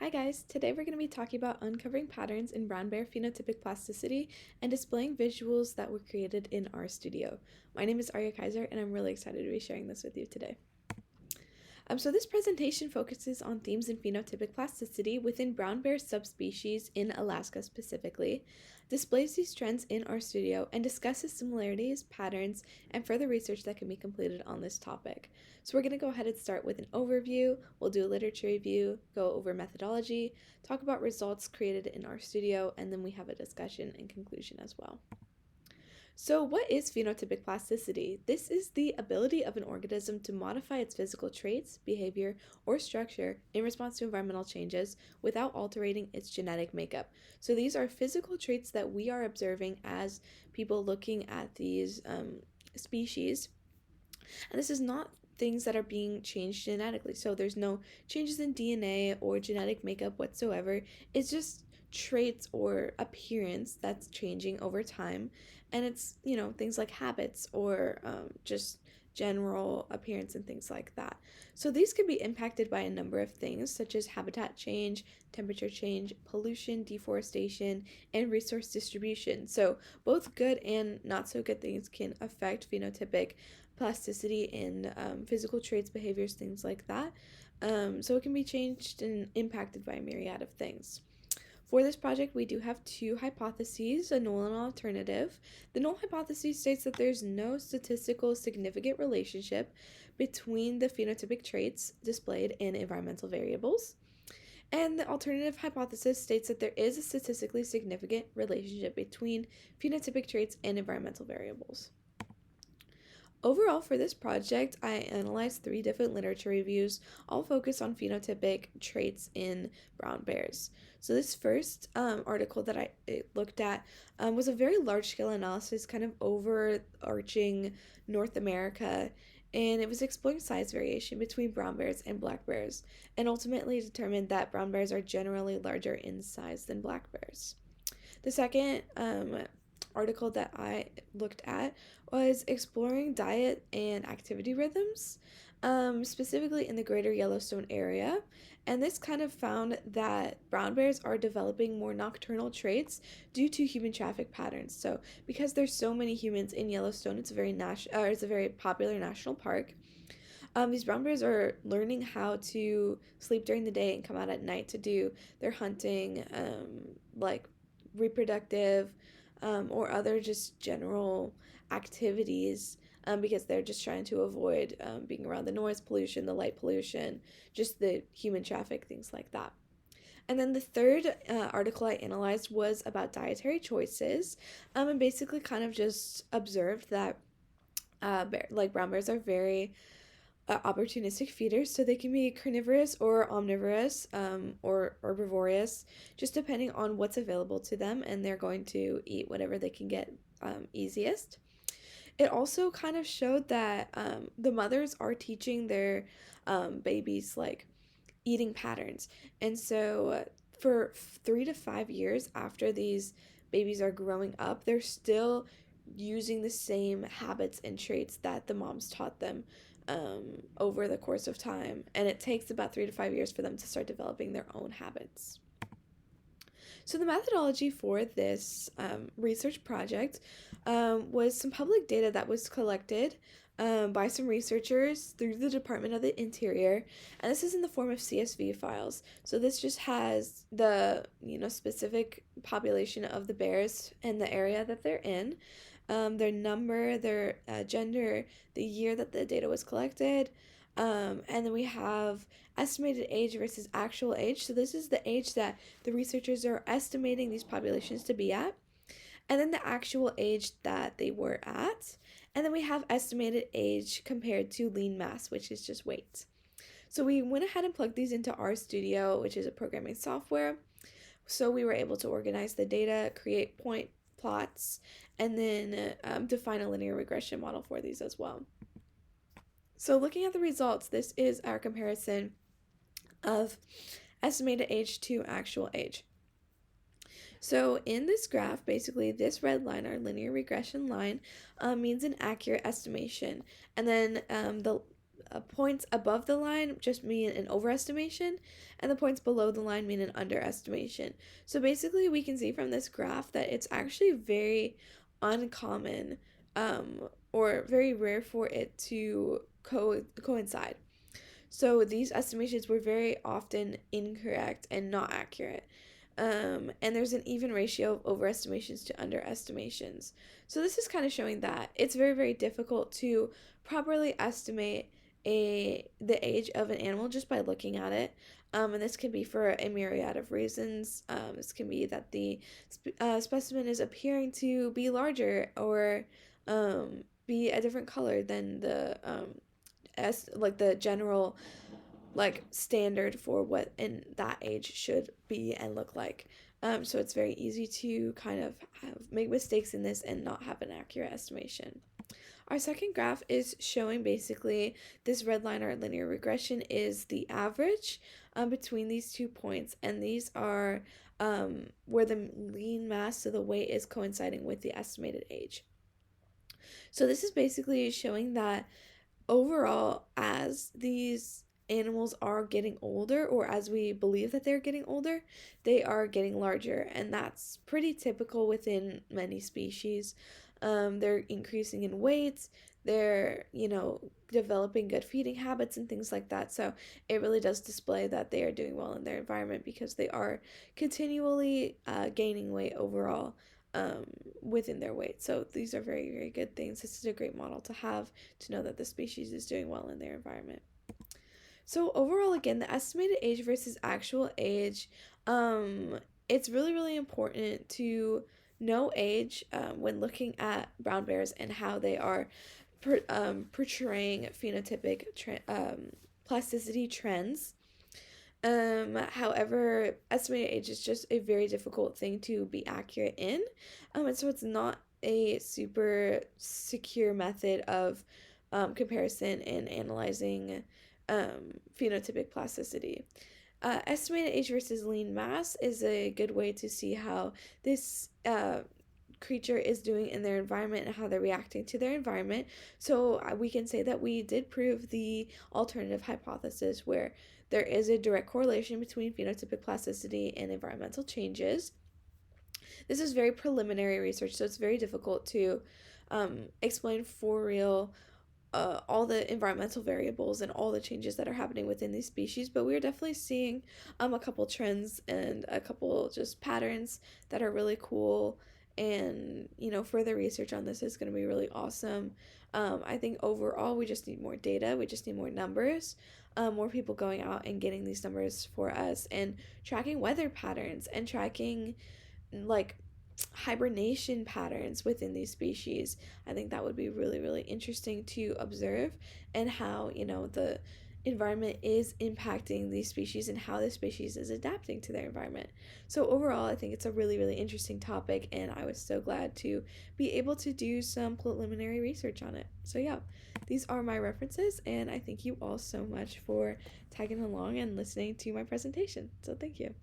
Hi guys, today we're going to be talking about uncovering patterns in brown bear phenotypic plasticity and displaying visuals that were created in our studio. My name is Arya Kaiser and I'm really excited to be sharing this with you today. So this presentation focuses on themes in phenotypic plasticity within brown bear subspecies in Alaska specifically, displays these trends in our studio, and discusses similarities, patterns, and further research that can be completed on this topic. So we're going to go ahead and start with an overview, we'll do a literature review, go over methodology, talk about results created in our studio, and then we have a discussion and conclusion as well. So, what is phenotypic plasticity? This is the ability of an organism to modify its physical traits, behavior, or structure in response to environmental changes without altering its genetic makeup. So, these are physical traits that we are observing as people looking at these species. And this is not things that are being changed genetically. So, there's no changes in DNA or genetic makeup whatsoever. It's just traits or appearance that's changing over time, and it's things like habits or just general appearance and things like that. So these can be impacted by a number of things such as habitat change, temperature change, pollution, deforestation, and resource distribution. So both good and not so good things can affect phenotypic plasticity in physical traits, behaviors, things like that. So it can be changed and impacted by a myriad of things. For this project, we do have two hypotheses, a null and an alternative. The null hypothesis states that there's no statistical significant relationship between the phenotypic traits displayed and environmental variables. And the alternative hypothesis states that there is a statistically significant relationship between phenotypic traits and environmental variables. Overall, for this project, I analyzed 3 different literature reviews, all focused on phenotypic traits in brown bears. So this first article that I looked at was a very large-scale analysis, kind of overarching North America, and it was exploring size variation between brown bears and black bears, and ultimately determined that brown bears are generally larger in size than black bears. The second article that I looked at was exploring diet and activity rhythms, specifically in the greater Yellowstone area. And this kind of found that brown bears are developing more nocturnal traits due to human traffic patterns. So, because there's so many humans in Yellowstone, it's a very popular national park. These brown bears are learning how to sleep during the day and come out at night to do their hunting, like reproductive or other just general activities, because they're just trying to avoid being around the noise pollution, the light pollution, just the human traffic, things like that. And then the third article I analyzed was about dietary choices, and basically kind of just observed that brown bears are very opportunistic feeders, so they can be carnivorous or omnivorous, or herbivorous, just depending on what's available to them, and they're going to eat whatever they can get easiest. It also kind of showed that the mothers are teaching their babies like eating patterns, and so for 3 to 5 years after these babies are growing up, they're still using the same habits and traits that the moms taught them over the course of time, and it takes about 3 to 5 years for them to start developing their own habits. So the methodology for this research project was some public data that was collected by some researchers through the Department of the Interior, and this is in the form of CSV files. So this just has the specific population of the bears and the area that they're in, their number, their gender, the year that the data was collected, and then we have estimated age versus actual age. So this is the age that the researchers are estimating these populations to be at, and then the actual age that they were at, and then we have estimated age compared to lean mass, which is just weight. So we went ahead and plugged these into RStudio, which is a programming software. So we were able to organize the data, create point plots, and then define a linear regression model for these as well. So looking at the results, this is our comparison of estimated age to actual age. So in this graph, basically this red line, our linear regression line, means an accurate estimation. And then the points above the line just mean an overestimation, and the points below the line mean an underestimation. So basically, we can see from this graph that it's actually very uncommon, or very rare for it to coincide. So these estimations were very often incorrect and not accurate. And there's an even ratio of overestimations to underestimations. So this is kind of showing that it's very, very difficult to properly estimate the age of an animal just by looking at it. And this can be for a myriad of reasons. This can be that the specimen is appearing to be larger, or be a different color than the general standard for what in that age should be and look like. So it's very easy to kind of make mistakes in this and not have an accurate estimation. Our second graph is showing basically this red line, or linear regression, is the average between these 2 points, and these are where the lean mass, so the weight, is coinciding with the estimated age. So this is basically showing that overall, as these animals are getting older, or as we believe that they're getting older, they are getting larger, and that's pretty typical within many species. They're increasing in weight, they're, developing good feeding habits and things like that. So it really does display that they are doing well in their environment, because they are continually gaining weight overall within their weight. So these are very, very good things. This is a great model to have, to know that the species is doing well in their environment. So overall, again, the estimated age versus actual age, it's really, really important to know age when looking at brown bears and how they are portraying phenotypic plasticity trends. However, estimated age is just a very difficult thing to be accurate in. And so it's not a super secure method of comparison in analyzing phenotypic plasticity. Estimated age versus lean mass is a good way to see how this creature is doing in their environment and how they're reacting to their environment. So we can say that we did prove the alternative hypothesis, where there is a direct correlation between phenotypic plasticity and environmental changes. This is very preliminary research, so it's very difficult to explain for real all the environmental variables and all the changes that are happening within these species, but we're definitely seeing a couple trends and a couple just patterns that are really cool. And further research on this is going to be really awesome. I think overall we just need more data, we just need more numbers, more people going out and getting these numbers for us, and tracking weather patterns, and tracking like hibernation patterns within these species. I think that would be really, really interesting to observe, and how, the environment is impacting these species and how the species is adapting to their environment. So overall, I think it's a really, really interesting topic, and I was so glad to be able to do some preliminary research on it. So yeah, these are my references, and I thank you all so much for tagging along and listening to my presentation. So thank you.